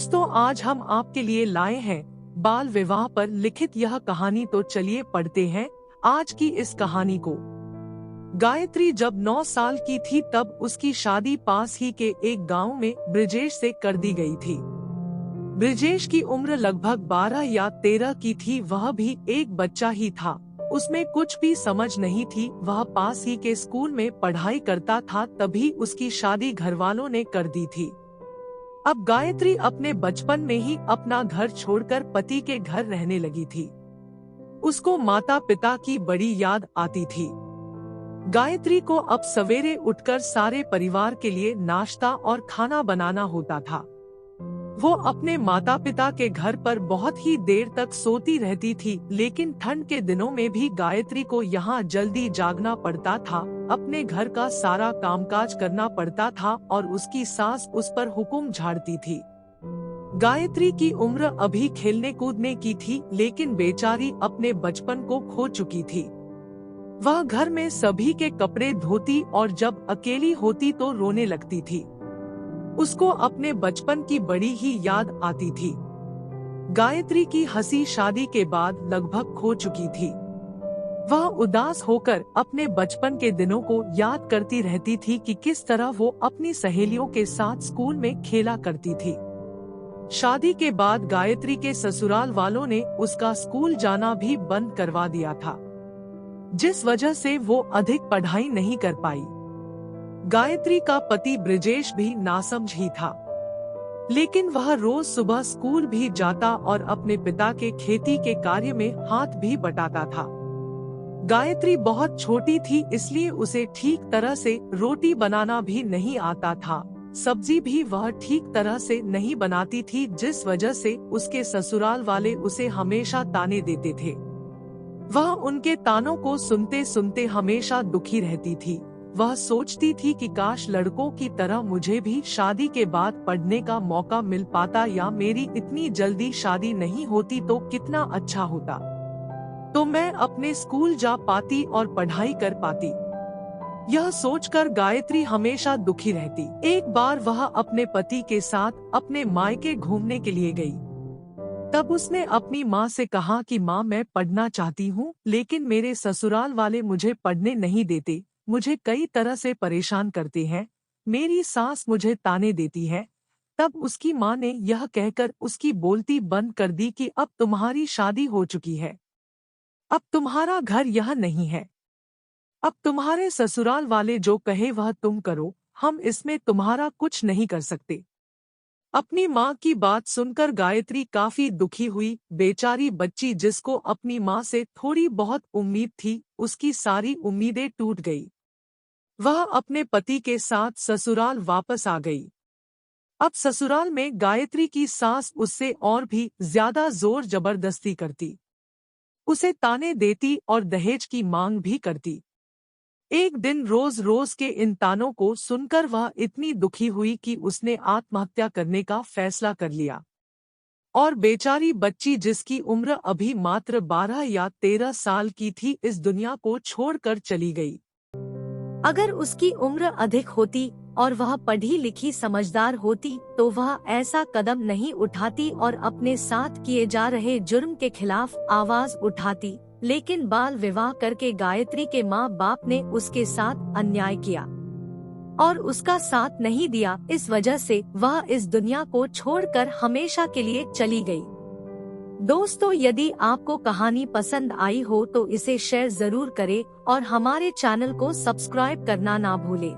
दोस्तों, आज हम आपके लिए लाए हैं बाल विवाह पर लिखित यह कहानी। तो चलिए पढ़ते हैं आज की इस कहानी को। गायत्री जब 9 साल की थी तब उसकी शादी पास ही के एक गांव में ब्रिजेश से कर दी गई थी। ब्रिजेश की उम्र लगभग 12 या 13 की थी। वह भी एक बच्चा ही था। उसमें कुछ भी समझ नहीं थी। वह पास ही के स्कूल में पढ़ाई करता था, तभी उसकी शादी घरवालों ने कर दी थी। अब गायत्री अपने बचपन में ही अपना घर छोड़कर पति के घर रहने लगी थी। उसको माता पिता की बड़ी याद आती थी। गायत्री को अब सवेरे उठकर सारे परिवार के लिए नाश्ता और खाना बनाना होता था। वो अपने माता पिता के घर पर बहुत ही देर तक सोती रहती थी, लेकिन ठंड के दिनों में भी गायत्री को यहाँ जल्दी जागना पड़ता था। अपने घर का सारा कामकाज करना पड़ता था और उसकी सास उस पर हुक्म झाड़ती थी। गायत्री की उम्र अभी खेलने कूदने की थी, लेकिन बेचारी अपने बचपन को खो चुकी थी। वह घर में सभी के कपड़े धोती और जब अकेली होती तो रोने लगती थी। उसको अपने बचपन की बड़ी ही याद आती थी। गायत्री की हंसी शादी के बाद लगभग खो चुकी थी। वह उदास होकर अपने बचपन के दिनों को याद करती रहती थी कि किस तरह वो अपनी सहेलियों के साथ स्कूल में खेला करती थी। शादी के बाद गायत्री के ससुराल वालों ने उसका स्कूल जाना भी बंद करवा दिया था, जिस वजह से वो अधिक पढ़ाई नहीं कर पाई। गायत्री का पति ब्रिजेश भी नासमझ ही था, लेकिन वह रोज सुबह स्कूल भी जाता और अपने पिता के खेती के कार्य में हाथ भी बटाता था। गायत्री बहुत छोटी थी, इसलिए उसे ठीक तरह से रोटी बनाना भी नहीं आता था। सब्जी भी वह ठीक तरह से नहीं बनाती थी, जिस वजह से उसके ससुराल वाले उसे हमेशा ताने देते थे। वह उनके तानों को सुनते सुनते हमेशा दुखी रहती थी। वह सोचती थी कि काश लड़कों की तरह मुझे भी शादी के बाद पढ़ने का मौका मिल पाता, या मेरी इतनी जल्दी शादी नहीं होती तो कितना अच्छा होता, तो मैं अपने स्कूल जा पाती और पढ़ाई कर पाती। यह सोचकर गायत्री हमेशा दुखी रहती। एक बार वह अपने पति के साथ अपने मायके घूमने के लिए गई। तब उसने अपनी माँ से कहा कि माँ, मैं पढ़ना चाहती हूँ, लेकिन मेरे ससुराल वाले मुझे पढ़ने नहीं देते। मुझे कई तरह से परेशान करते हैं। मेरी सास मुझे ताने देती है। तब उसकी माँ ने यह कहकर उसकी बोलती बंद कर दी कि अब तुम्हारी शादी हो चुकी है, अब तुम्हारा घर यह नहीं है, अब तुम्हारे ससुराल वाले जो कहे वह तुम करो, हम इसमें तुम्हारा कुछ नहीं कर सकते। अपनी माँ की बात सुनकर गायत्री काफी दुखी हुई। बेचारी बच्ची, जिसको अपनी माँ से थोड़ी बहुत उम्मीद थी, उसकी सारी उम्मीदें टूट गई। वह अपने पति के साथ ससुराल वापस आ गई। अब ससुराल में गायत्री की सास उससे और भी ज्यादा जोर जबरदस्ती करती, उसे ताने देती और दहेज की मांग भी करती। एक दिन रोज रोज के इन तानों को सुनकर वह इतनी दुखी हुई कि उसने आत्महत्या करने का फैसला कर लिया। और बेचारी बच्ची, जिसकी उम्र अभी मात्र 12 या 13 साल की थी, इस दुनिया को छोड़कर चली गई। अगर उसकी उम्र अधिक होती और वह पढ़ी लिखी समझदार होती तो वह ऐसा कदम नहीं उठाती और अपने साथ किए जा रहे जुर्म के खिलाफ आवाज उठाती। लेकिन बाल विवाह करके गायत्री के माँ बाप ने उसके साथ अन्याय किया और उसका साथ नहीं दिया। इस वजह से वह इस दुनिया को छोड़कर हमेशा के लिए चली गई। दोस्तों, यदि आपको कहानी पसंद आई हो तो इसे शेयर जरूर करें और हमारे चैनल को सब्सक्राइब करना ना भूलें।